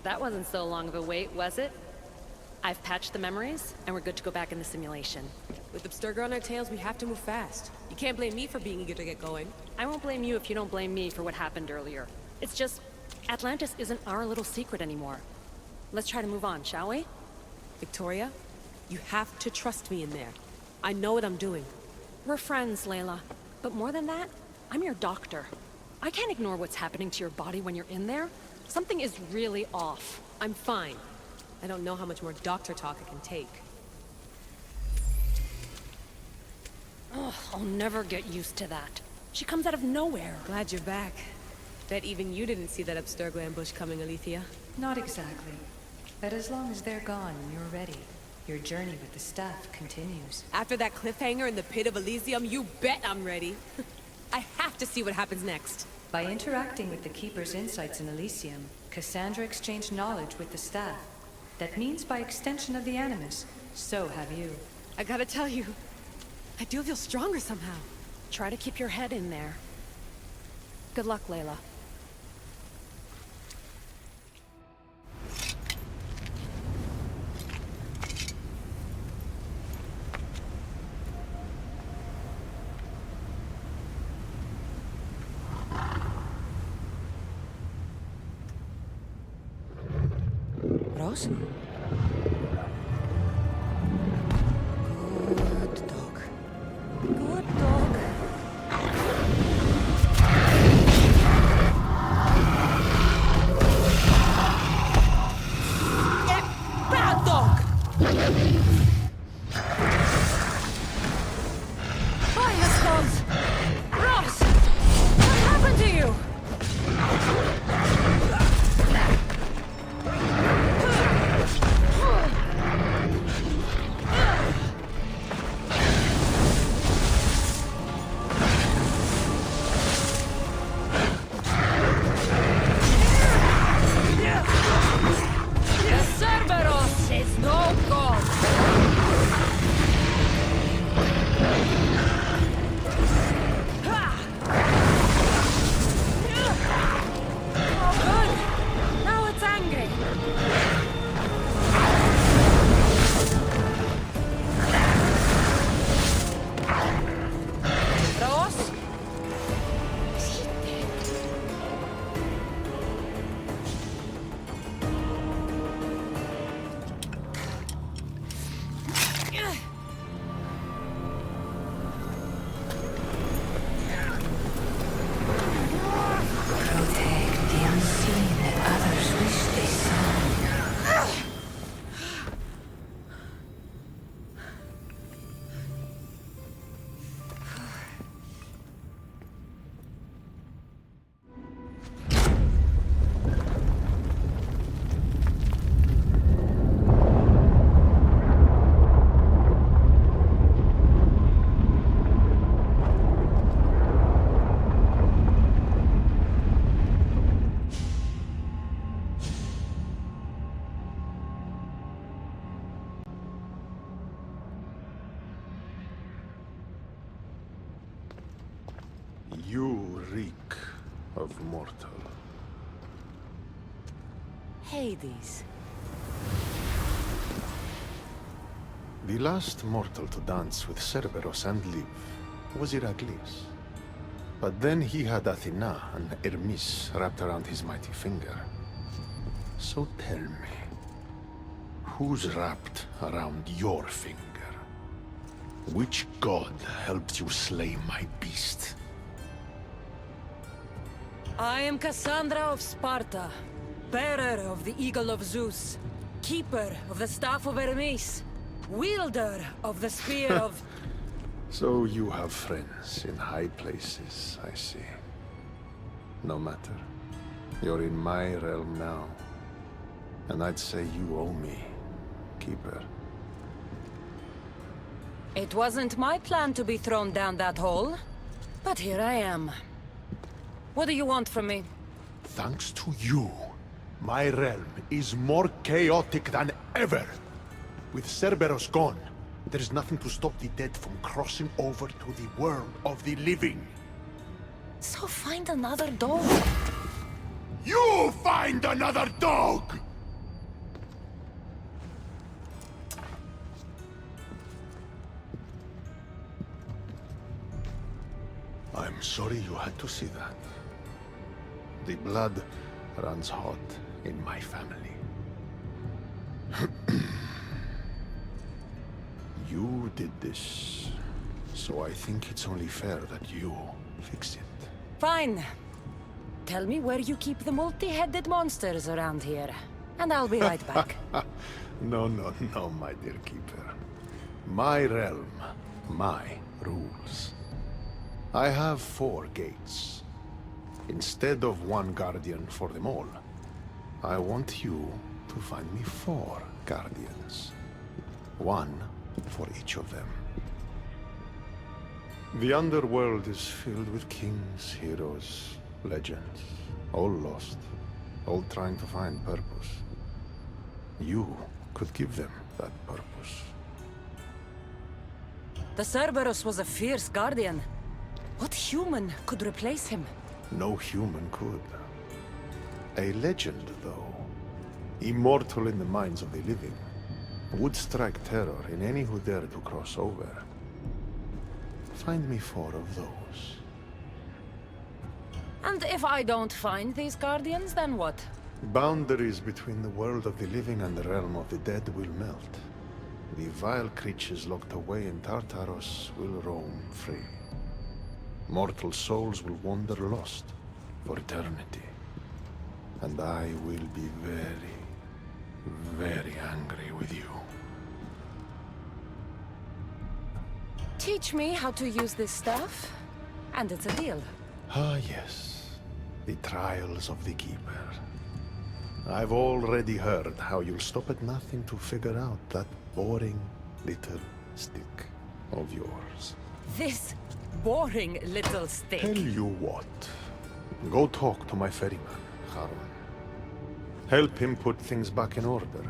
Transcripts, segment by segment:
That wasn't so long of a wait, was it? I've patched the memories, and we're good to go back in the simulation. With Abstergo on our tails, we have to move fast. You can't blame me for being eager to get going. I won't blame you if you don't blame me for what happened earlier. It's just, Atlantis isn't our little secret anymore. Let's try to move on, shall we? Victoria, you have to trust me in there. I know what I'm doing. We're friends, Layla. But more than that, I'm your doctor. I can't ignore what's happening to your body when you're in there. Something is really off. I'm fine. I don't know how much more doctor talk I can take. Ugh, I'll never get used to that. She comes out of nowhere. Glad you're back. Bet even you didn't see that Abstergo ambush coming, Aletheia. Not exactly. But as long as they're gone and you're ready, your journey with the staff continues. After that cliffhanger in the pit of Elysium, you bet I'm ready. I have to see what happens next. By interacting with the Keeper's insights in Elysium, Kassandra exchanged knowledge with the staff. That means by extension of the Animus, so have you. I gotta tell you, I do feel stronger somehow. Try to keep your head in there. Good luck, Layla. Ross? Good dog. Good dog. Bad dog! Firestorms! Ross! What happened to you? You reek of mortal. Hades. The last mortal to dance with Cerberus and live was Heracles. But then he had Athena and Hermes wrapped around his mighty finger. So tell me, who's wrapped around your finger? Which god helped you slay my beast? I am Kassandra of Sparta, bearer of the Eagle of Zeus, keeper of the Staff of Hermes, wielder of the Spear of... So you have friends in high places, I see. No matter. You're in my realm now. And I'd say you owe me, Keeper. It wasn't my plan to be thrown down that hole, but here I am. What do you want from me? Thanks to you, my realm is more chaotic than ever. With Cerberus gone, there's nothing to stop the dead from crossing over to the world of the living. So find another dog. You find another dog! I'm sorry you had to see that. The blood runs hot in my family. You did this, so I think it's only fair that you fix it. Fine. Tell me where you keep the multi-headed monsters around here, and I'll be right back. No, my dear keeper. My realm, my rules. I have 4 gates. Instead of 1 guardian for them all, I want you to find me 4 guardians. 1 for each of them. The underworld is filled with kings, heroes, legends, all lost, all trying to find purpose. You could give them that purpose. The Cerberus was a fierce guardian. What human could replace him? No human could. A legend, though, immortal in the minds of the living, would strike terror in any who dare to cross over. Find me 4 of those. And if I don't find these guardians, then what? Boundaries between the world of the living and the realm of the dead will melt. The vile creatures locked away in Tartaros will roam free. Mortal souls will wander lost for eternity. And I will be very, very angry with you. Teach me how to use this stuff, and it's a deal. Ah, yes. The trials of the Keeper. I've already heard how you'll stop at nothing to figure out that boring little stick of yours. This boring little stick. Tell you what. Go talk to my ferryman, Harwan. Help him put things back in order,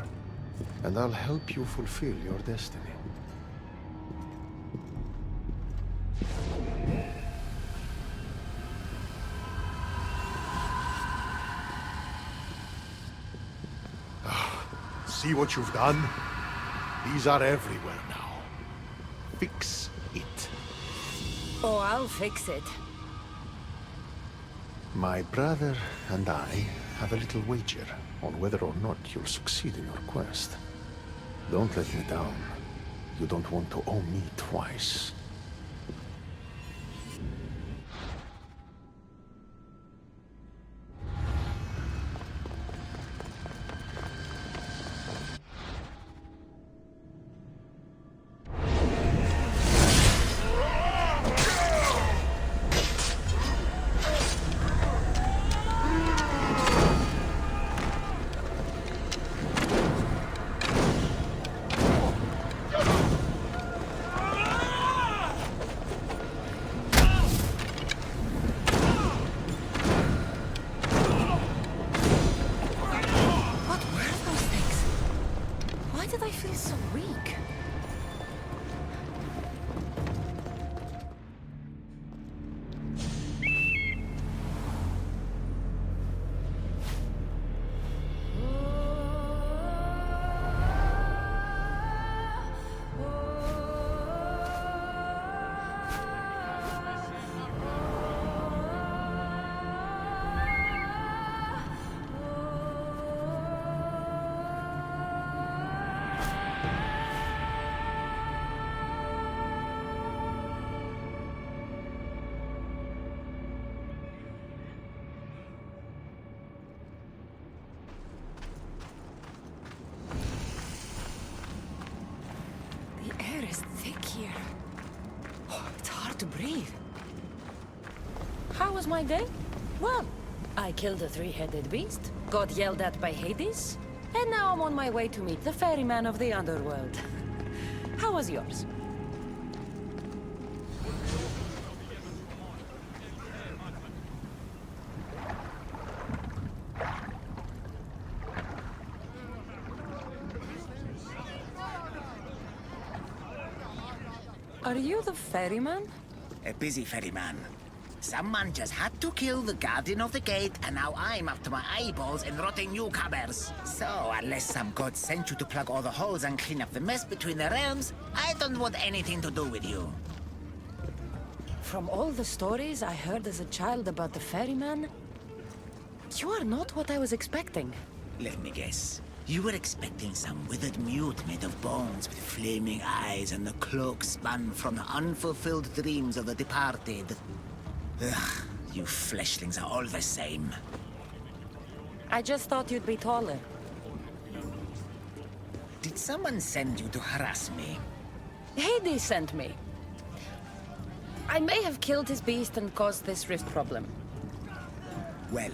and I'll help you fulfill your destiny. See what you've done? These are everywhere now. Fix it. Oh, I'll fix it. My brother and I have a little wager on whether or not you'll succeed in your quest. Don't let me down. You don't want to owe me twice. To breathe. How was my day? Well, I killed a 3-headed beast, got yelled at by Hades, and now I'm on my way to meet the ferryman of the underworld. How was yours? Are you the ferryman? A busy ferryman. Someone just had to kill the guardian of the gate, and now I'm up to my eyeballs in rotting newcomers. So, unless some god sent you to plug all the holes and clean up the mess between the realms, I don't want anything to do with you. From all the stories I heard as a child about the ferryman, you are not what I was expecting. Let me guess. You were expecting some withered mute made of bones with flaming eyes and the cloak spun from the unfulfilled dreams of the departed. Ugh, you fleshlings are all the same. I just thought you'd be taller. Did someone send you to harass me? Hades sent me. I may have killed his beast and caused this rift problem. Well,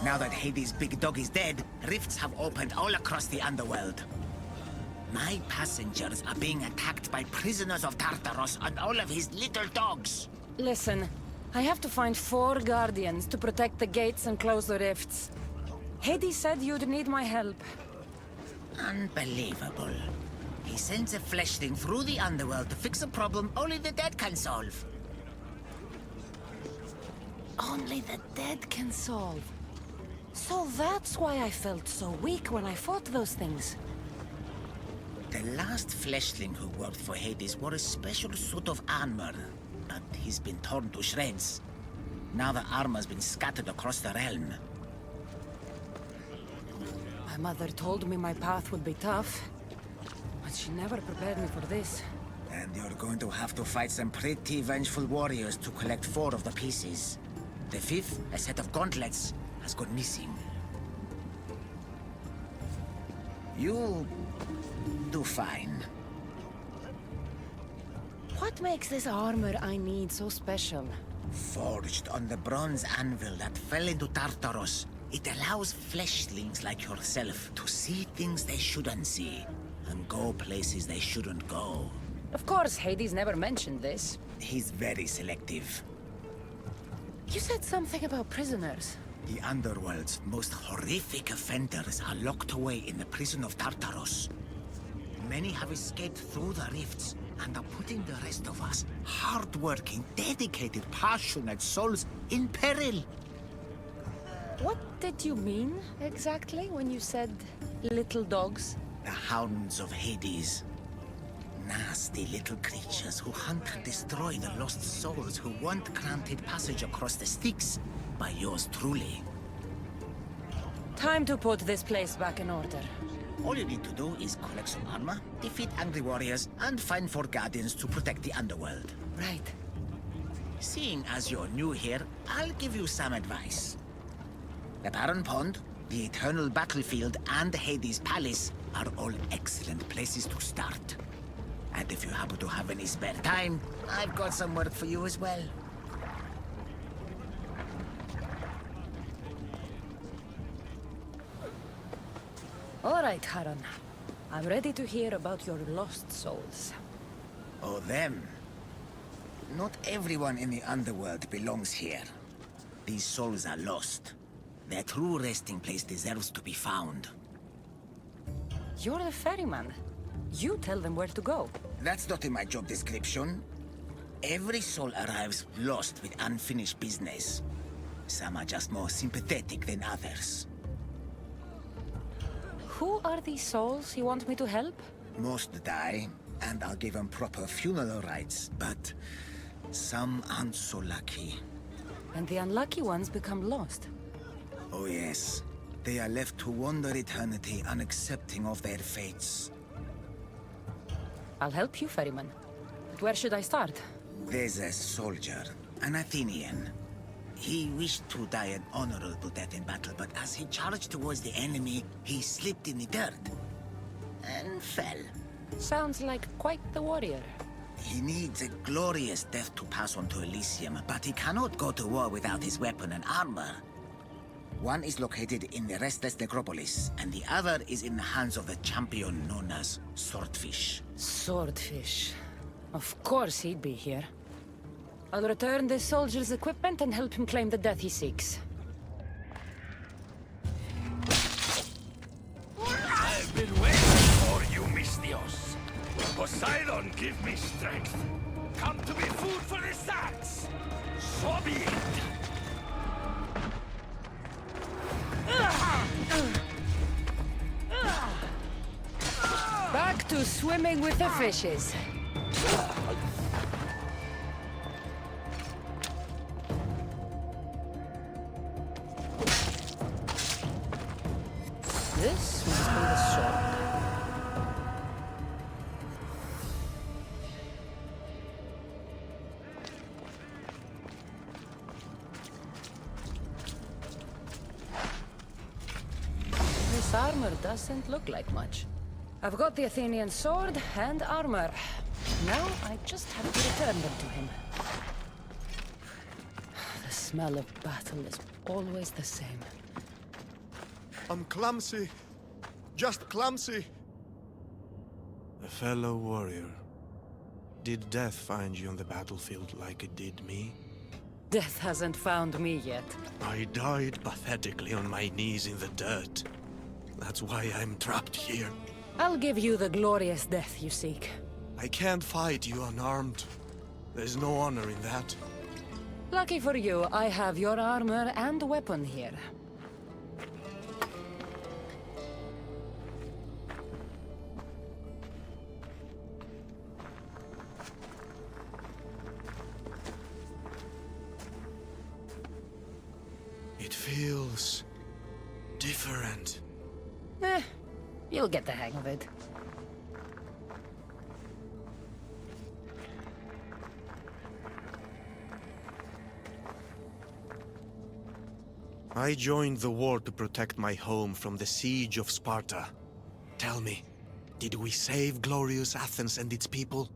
now that Hades' big dog is dead, rifts have opened all across the underworld. My passengers are being attacked by prisoners of Tartaros and all of his little dogs. Listen, I have to find 4 guardians to protect the gates and close the rifts. Hades said you'd need my help. Unbelievable. He sends a fleshling through the underworld to fix a problem only the dead can solve. Only the dead can solve. So that's why I felt so weak when I fought those things. The last fleshling who worked for Hades wore a special suit of armor, but he's been torn to shreds. Now the armor's been scattered across the realm. My mother told me my path would be tough, but she never prepared me for this. And you're going to have to fight some pretty vengeful warriors to collect 4 of the pieces. The 5th, a set of gauntlets, has gone missing. You'll do fine. What makes this armor I need so special? Forged on the bronze anvil that fell into Tartaros, it allows fleshlings like yourself to see things they shouldn't see, and go places they shouldn't go. Of course, Hades never mentioned this. He's very selective. You said something about prisoners. The underworld's most horrific offenders are locked away in the prison of Tartaros. Many have escaped through the rifts and are putting the rest of us, hard-working, dedicated, passionate souls, in peril. What did you mean, exactly, when you said little dogs? The hounds of Hades. Nasty little creatures who hunt and destroy the lost souls who weren't granted passage across the Styx by yours truly. Time to put this place back in order. All you need to do is collect some armor, defeat angry warriors, and find 4 guardians to protect the underworld. Right. Seeing as you're new here, I'll give you some advice. The Barren Pond, the Eternal Battlefield, and Hades Palace are all excellent places to start. And if you happen to have any spare time, I've got some work for you as well. All right, Haran. I'm ready to hear about your lost souls. Oh, them. Not everyone in the underworld belongs here. These souls are lost. Their true resting place deserves to be found. You're the ferryman. You tell them where to go. That's not in my job description. Every soul arrives lost with unfinished business. Some are just more sympathetic than others. Who are these souls you want me to help? Most die, and I'll give them proper funeral rites, but some aren't so lucky. And the unlucky ones become lost. Oh yes, they are left to wander eternity unaccepting of their fates. I'll help you, ferryman. But where should I start? There's a soldier, an Athenian. He wished to die an honorable death in battle, but as he charged towards the enemy, he slipped in the dirt and fell. Sounds like quite the warrior. He needs a glorious death to pass on to Elysium, but he cannot go to war without his weapon and armor. One is located in the Restless Necropolis, and the other is in the hands of the champion known as Swordfish. Swordfish. Of course he'd be here. I'll return this soldier's equipment and help him claim the death he seeks. I've been waiting for you, Mystios. Poseidon, give me strength. Come to be food for the sacks. So be it. Back to swimming with the fishes. This must be the sword. This armor doesn't look like much. I've got the Athenian sword and armor. Now I just have to return them to him. The smell of battle is always the same. I'm clumsy. Just clumsy. A fellow warrior. Did death find you on the battlefield like it did me? Death hasn't found me yet. I died pathetically on my knees in the dirt. That's why I'm trapped here. I'll give you the glorious death you seek. I can't fight you unarmed. There's no honor in that. Lucky for you, I have your armor and weapon here. It feels different. You'll get the hang of it. I joined the war to protect my home from the siege of Sparta. Tell me, did we save glorious Athens and its people?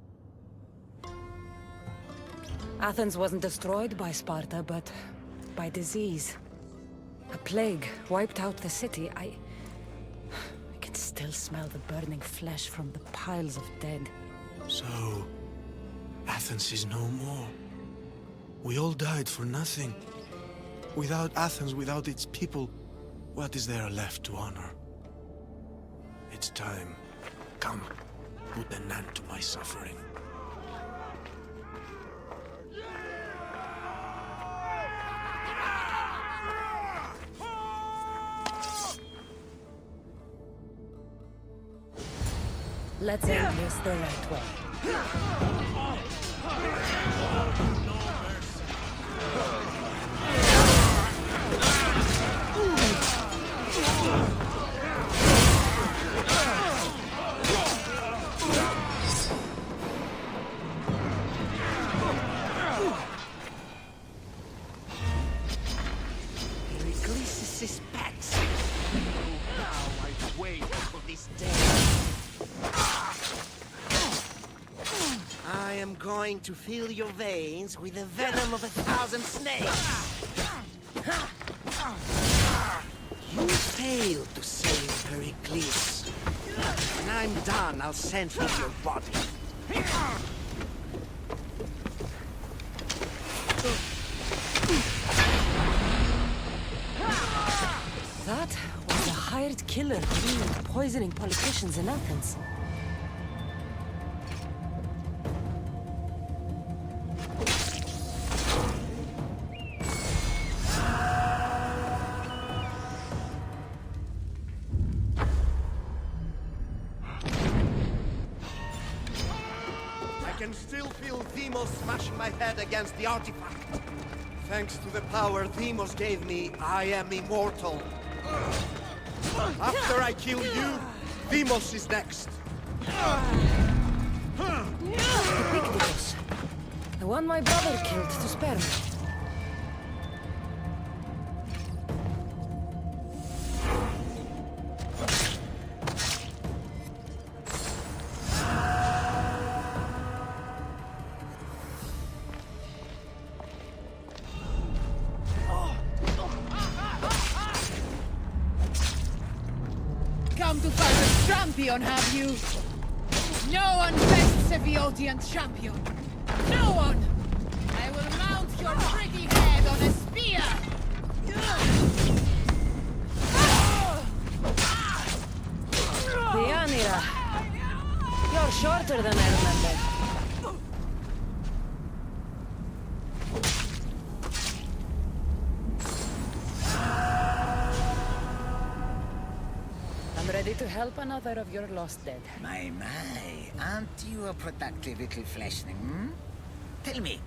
Athens wasn't destroyed by Sparta, but by disease. A plague wiped out the city. I can still smell the burning flesh from the piles of dead. So, Athens is no more. We all died for nothing. Without Athens, without its people, what is there left to honor? It's time. Come, put an end to my suffering. Let's end this the right way. Elysium suspects. Now I wait for this day. I am going to fill your veins with the venom of 1,000 snakes. You failed to save Pericles. When I'm done, I'll send for your body. That was a hired killer who was poisoning politicians in Athens. I can still feel Demos smashing my head against the artifact. Thanks to the power Demos gave me, I am immortal. After I kill you, Demos is next. Epictetus. The one my brother killed to spare me. Come to fight a champion, have you? No one bests a Boeotian champion. No one! I will mount your pretty head on a spear! Deianira. You're shorter than I remembered. Ready to help another of your lost dead. My, aren't you a productive little fleshling, hmm? Tell me,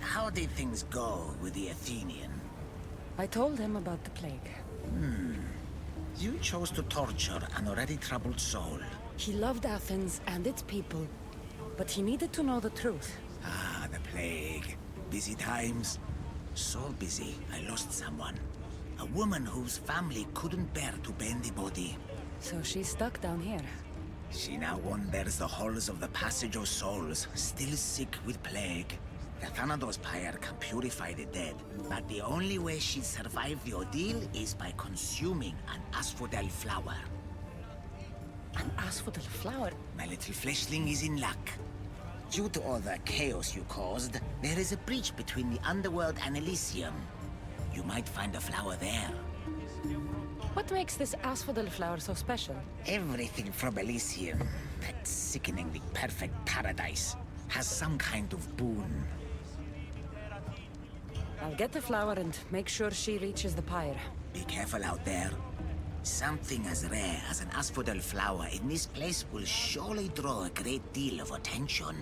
how did things go with the Athenian? I told him about the plague. You chose to torture an already troubled soul. He loved Athens and its people, but he needed to know the truth. Ah, the plague. Busy times. So busy, I lost someone. A woman whose family couldn't bear to bury the body. So she's stuck down here. She now wanders the halls of the Passage of Souls, still sick with plague. The Thanatos pyre can purify the dead, but the only way she'd survive the ordeal is by consuming an asphodel flower. An asphodel flower? My little fleshling is in luck. Due to all the chaos you caused, there is a breach between the underworld and Elysium. You might find a flower there. What makes this asphodel flower so special? Everything from Elysium, that sickeningly perfect paradise, has some kind of boon. I'll get the flower and make sure she reaches the pyre. Be careful out there. Something as rare as an asphodel flower in this place will surely draw a great deal of attention.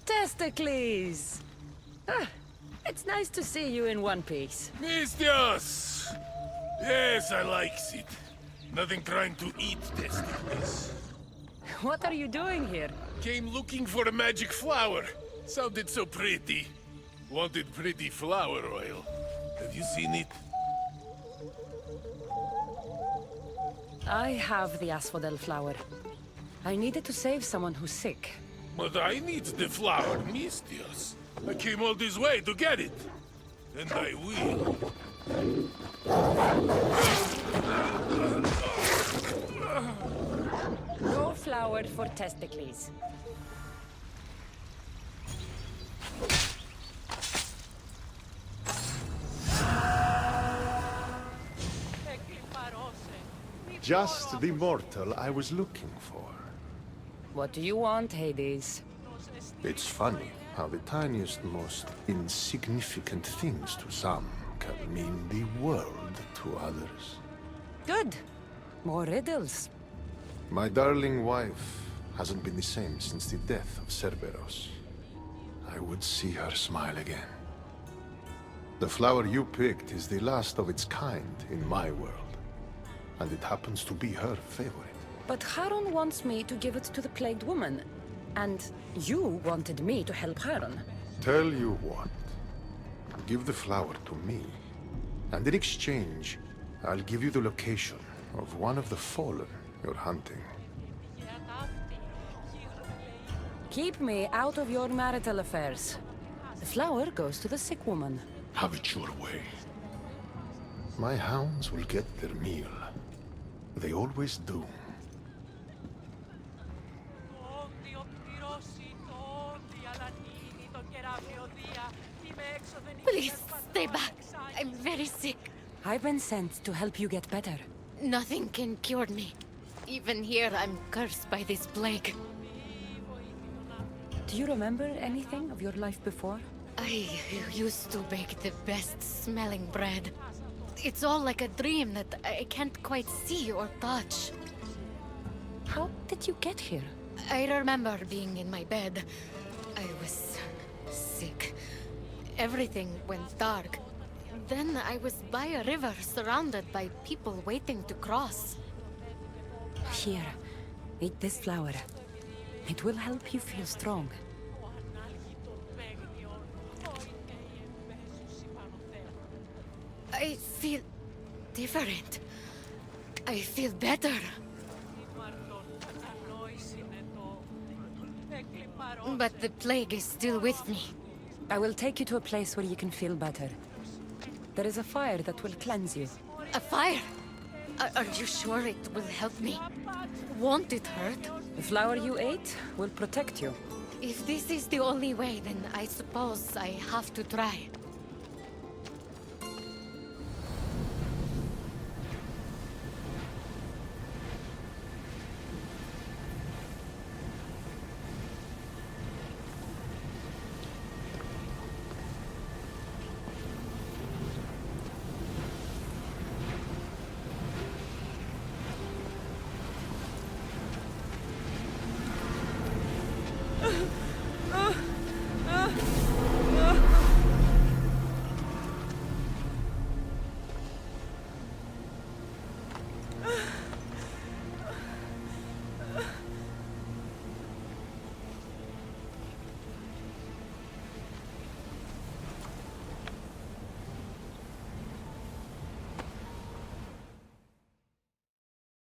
Testicles! Ah, it's nice to see you in one piece. Mistios! Yes, I likes it. Nothing trying to eat testicles. What are you doing here? Came looking for a magic flower. Sounded so pretty. Wanted pretty flower oil. Have you seen it? I have the asphodel flower. I needed to save someone who's sick. But I need the flower, Mistios. I came all this way to get it. And I will. No flower for testicles. Just the mortal I was looking for. What do you want, Hades? It's funny how the tiniest, most insignificant things to some can mean the world to others. Good. More riddles. My darling wife hasn't been the same since the death of Cerberus. I would see her smile again. The flower you picked is the last of its kind in my world, and it happens to be her favorite. But Charon wants me to give it to the plagued woman. And you wanted me to help Charon. Tell you what. Give the flower to me, and in exchange, I'll give you the location of one of the fallen you're hunting. Keep me out of your marital affairs. The flower goes to the sick woman. Have it your way. My hounds will get their meal. They always do. Please, stay back. I'm very sick. I've been sent to help you get better. Nothing can cure me. Even here, I'm cursed by this plague. Do you remember anything of your life before? I used to bake the best smelling bread. It's all like a dream that I can't quite see or touch. How did you get here? I remember being in my bed. I was sick. Everything went dark. Then I was by a river surrounded by people waiting to cross. Here, eat this flower. It will help you feel strong. I feel different. I feel better. But the plague is still with me. I will take you to a place where you can feel better. There is a fire that will cleanse you. A fire? Are you sure it will help me? Won't it hurt? The flower you ate will protect you. If this is the only way, then I suppose I have to try.